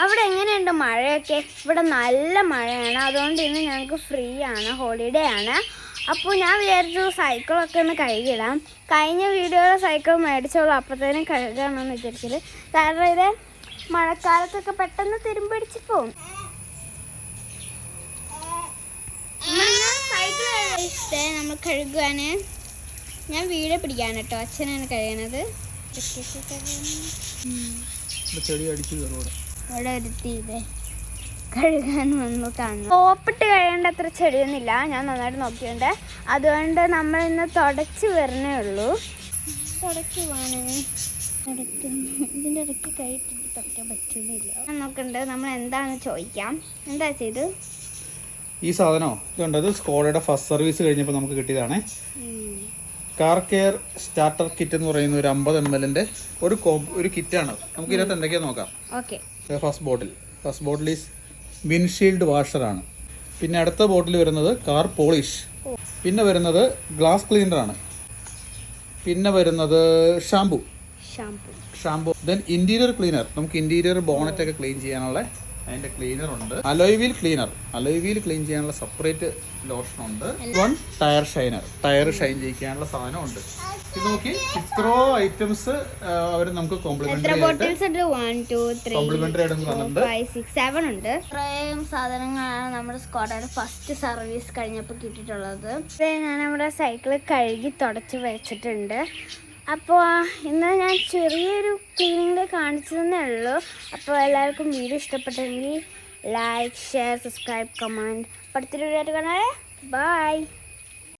അവിടെ എങ്ങനെയുണ്ട് മഴയൊക്കെ? ഇവിടെ നല്ല മഴയാണ്, അതുകൊണ്ട് ഇന്ന് ഞങ്ങൾക്ക് ഫ്രീ ആണ്, ഹോളിഡേ ആണ്. അപ്പോൾ ഞാൻ വിചാരിച്ചു സൈക്കിളൊക്കെ ഒന്ന് കഴുകിടാം. കഴിഞ്ഞ വീഡിയോയിൽ സൈക്കിൾ മേടിച്ചോളൂ, അപ്പോഴത്തേനും കഴുകാമെന്ന് വിചാരിച്ചത്. കാരണം ഇത് മഴക്കാലത്തൊക്കെ പെട്ടെന്ന് തിരുമ്പടിച്ച് പോകും. സൈക്കിൾ നമ്മൾ കഴുകുവാന് ഞാൻ വീഡിയോ പിടിക്കാൻ കേട്ടോ, അച്ഛനാണ് കഴുകണത്. ഇവിടെ ഒരുത്തിയില്ലേ കഴുകാൻ വന്നു കാണുന്നു. സോപ്പിട്ട് കഴിയേണ്ട അത്ര ചെടിയൊന്നുമില്ല, ഞാൻ നന്നായിട്ട് നോക്കിയുണ്ട്. അതുകൊണ്ട് നമ്മൾ ഇന്ന് തുടച്ച് വരണേ ഉള്ളൂ. തുടച്ച് പോകാനാണ് ഇതിൻ്റെ ഇടയ്ക്ക് കൈയിട്ടിട്ട് തുടയ്ക്കാൻ പറ്റുന്നില്ല. ഞാൻ നോക്കണ്ട് നമ്മൾ എന്താണെന്ന് ചോദിക്കാം. എന്താ ചെയ്ത് ഈ സാധനമോ ഇതുണ്ടത് സ്കോഡയുടെ ഫസ്റ്റ് സർവീസ് കഴിഞ്ഞപ്പോൾ നമുക്ക് കിട്ടിയതാണ്. കാർ കെയർ സ്റ്റാർട്ടർ കിറ്റ് എന്ന് പറയുന്ന ഒരു 50 ml ഒരു കിറ്റാണ്. നമുക്ക് ഇതിനകത്ത് എന്തൊക്കെയാ നോക്കാം. ഫസ്റ്റ് ബോട്ടിൽ ഈസ് വിൻഷീൽഡ് വാഷറാണ്. പിന്നെ അടുത്ത ബോട്ടിൽ വരുന്നത് കാർ പോളിഷ്. പിന്നെ വരുന്നത് ഗ്ലാസ് ക്ലീനറാണ്. പിന്നെ വരുന്നത് ഷാംപൂ. ദെൻ ഇന്റീരിയർ ക്ലീനർ, നമുക്ക് ഇന്റീരിയർ ബോണറ്റ് ഒക്കെ ക്ലീൻ ചെയ്യാനുള്ള അതിന്റെ ക്ലീനർ ഉണ്ട്. അലോയ് വീൽ ക്ലീൻ ചെയ്യാനുള്ള സെപ്പറേറ്റ് ലോഷൻ ഉണ്ട്. ടയർ ഷൈനർ, ടയർ ഷൈൻ ചെയ്യിക്കാനുള്ള സാധനം ഉണ്ട്. ഇത് നോക്കി ഇത്രോ ഐറ്റംസ് അവർ നമുക്ക് കോംപ്ലിമെന്ററി ആയിട്ട് ഉണ്ട്. ഇത്രയും സാധനങ്ങളാണ് നമ്മുടെ സ്കോഡയുടെ ഫസ്റ്റ് സർവീസ് കഴിഞ്ഞപ്പോൾ കിട്ടിയിട്ടുള്ളത്. ഞാൻ നമ്മുടെ സൈക്കിൾ കഴുകി തുടച്ച് വെച്ചിട്ടുണ്ട്. അപ്പോൾ ഇന്ന് ഞാൻ ചെറിയൊരു ക്ലീനിങ്ങിൽ കാണിച്ചതന്നേ ഉള്ളൂ. അപ്പോൾ എല്ലാവർക്കും വീഡിയോ ഇഷ്ടപ്പെട്ടെങ്കിൽ ലൈക്ക്, ഷെയർ, സബ്സ്ക്രൈബ്, കമൻറ്റ്. അടുത്തൊരു വീഡിയോ ആയിട്ട് കാണാം. ബൈ.